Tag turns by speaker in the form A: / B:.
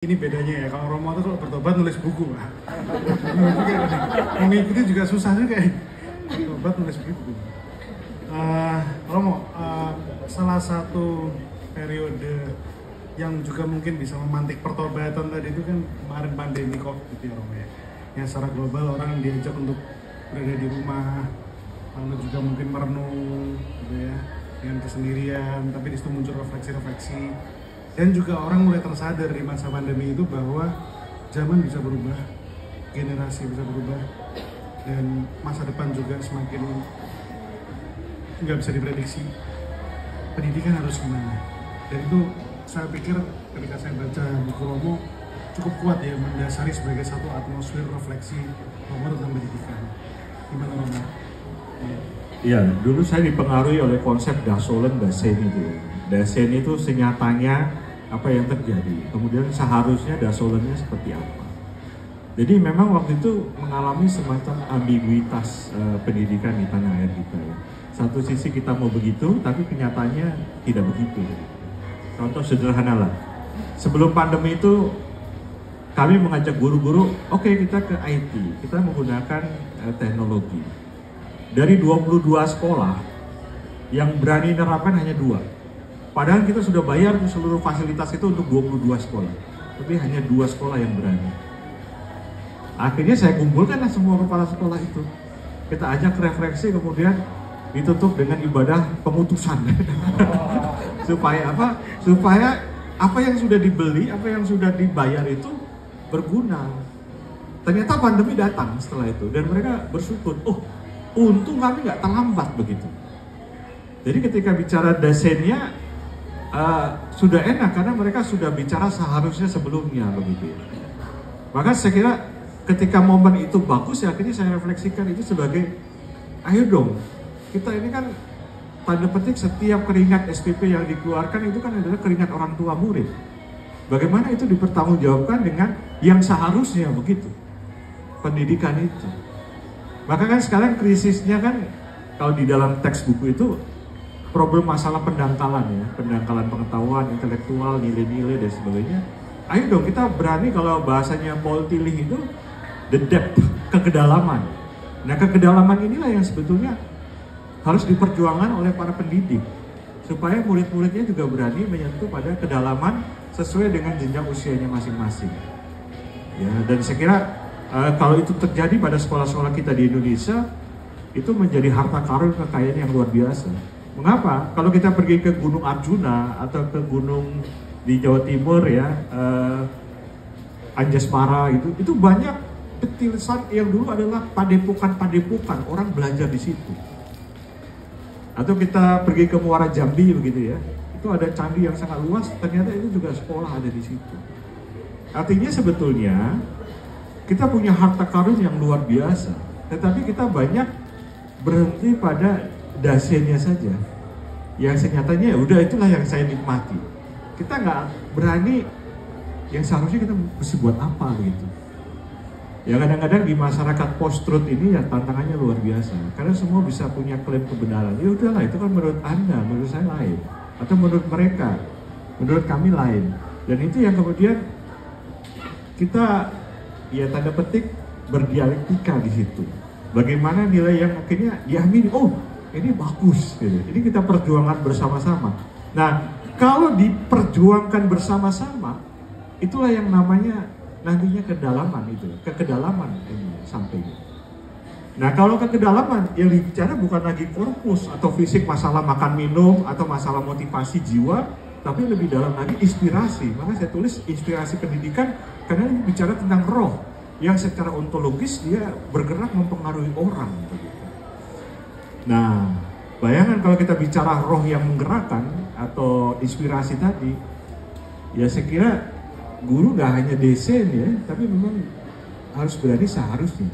A: Ini bedanya ya, kalau Romo tuh kalau bertobat nulis buku, Pak. Mengikuti juga susah juga ya. Bertobat nulis buku. Romo, salah satu periode yang juga mungkin bisa memantik pertobatan tadi itu kan kemarin pandemi COVID ya Romo ya. Yang secara global orang diajak untuk berada di rumah, lalu juga mungkin merenung gitu ya, dengan kesendirian, tapi di situ muncul refleksi-refleksi. Dan juga orang mulai tersadar di masa pandemi itu bahwa zaman bisa berubah, generasi bisa berubah, dan masa depan juga semakin nggak bisa diprediksi. Pendidikan harus gimana? Dan itu saya pikir ketika saya baca buku Romo cukup kuat ya, mendasari sebagai satu atmosfer refleksi Romo tentang pendidikan. Gimana Romo?
B: Ya, dulu saya dipengaruhi oleh konsep Dasolen Dasein itu. Dasein itu senyatanya apa yang terjadi, kemudian seharusnya Dasolennya seperti apa. Jadi memang waktu itu mengalami semacam ambiguitas pendidikan di tanah air kita ya. Satu sisi kita mau begitu, tapi kenyataannya tidak begitu. Contoh sederhana lah, sebelum pandemi itu kami mengajak guru-guru, oke, kita ke IT, kita menggunakan teknologi. Dari 22 sekolah, yang berani menerapkan hanya 2. Padahal kita sudah bayar seluruh fasilitas itu untuk 22 sekolah. Tapi hanya 2 sekolah yang berani. Akhirnya saya kumpulkanlah semua kepala sekolah itu. Kita ajak refleksi, kemudian ditutup dengan ibadah pemutusan. Supaya apa? Supaya apa yang sudah dibeli, apa yang sudah dibayar itu berguna. Ternyata pandemi datang setelah itu. Dan mereka bersyukur, oh, untung kami nggak terlambat begitu. Jadi ketika bicara desainnya sudah enak karena mereka sudah bicara seharusnya sebelumnya begitu. Maka saya kira ketika momen itu bagus ya, akhirnya saya refleksikan itu sebagai ayo dong, kita ini kan tanda petik setiap keringat SPP yang dikeluarkan itu kan adalah keringat orang tua murid. Bagaimana itu dipertanggungjawabkan dengan yang seharusnya begitu, pendidikan itu. Maka kan sekarang krisisnya kan kalau di dalam teks buku itu problem masalah pendangkalan ya, pendangkalan pengetahuan, intelektual, nilai-nilai dan sebagainya. Ayo dong kita berani, kalau bahasanya Paul Tillich itu the depth, kekedalaman. Nah kekedalaman inilah yang sebetulnya harus diperjuangkan oleh para pendidik supaya murid-muridnya juga berani menyentuh pada kedalaman sesuai dengan jenjang usianya masing-masing. Ya, dan saya kira kalau itu terjadi pada sekolah-sekolah kita di Indonesia, itu menjadi harta karun kekayaan yang luar biasa. Mengapa? Kalau kita pergi ke Gunung Arjuna atau ke gunung di Jawa Timur ya, Anjasmara itu banyak petilasan yang dulu adalah padepokan-padepokan, orang belajar di situ. Atau kita pergi ke Muara Jambi begitu ya, itu ada candi yang sangat luas, ternyata itu juga sekolah ada di situ. Artinya sebetulnya kita punya harta karun yang luar biasa, tetapi kita banyak berhenti pada dasennya saja. Yang senyatanya udah itulah yang saya nikmati. Kita nggak berani yang seharusnya kita mesti buat apa gitu. Ya kadang-kadang di masyarakat post-truth ini ya tantangannya luar biasa. Karena semua bisa punya klaim kebenaran. Ya udahlah, itu kan menurut Anda, menurut saya lain. Atau menurut mereka, menurut kami lain. Dan itu yang kemudian kita ya tanda petik berdialektika di situ. Bagaimana nilai yang akhirnya diamini, oh ini bagus, gitu. Ini kita perjuangkan bersama-sama. Nah, kalau diperjuangkan bersama-sama, itulah yang namanya nantinya kedalaman itu, kekedalaman ini sampainya. Nah, kalau kekedalaman yang dibicara bukan lagi korpus atau fisik, masalah makan minum atau masalah motivasi jiwa, tapi lebih dalam lagi inspirasi. Maka saya tulis inspirasi pendidikan karena ini bicara tentang roh yang secara ontologis dia bergerak mempengaruhi orang begitu. Nah, bayangkan kalau kita bicara roh yang menggerakkan atau inspirasi tadi, ya saya kira guru nggak hanya desain ya, tapi memang harus berani seharusnya.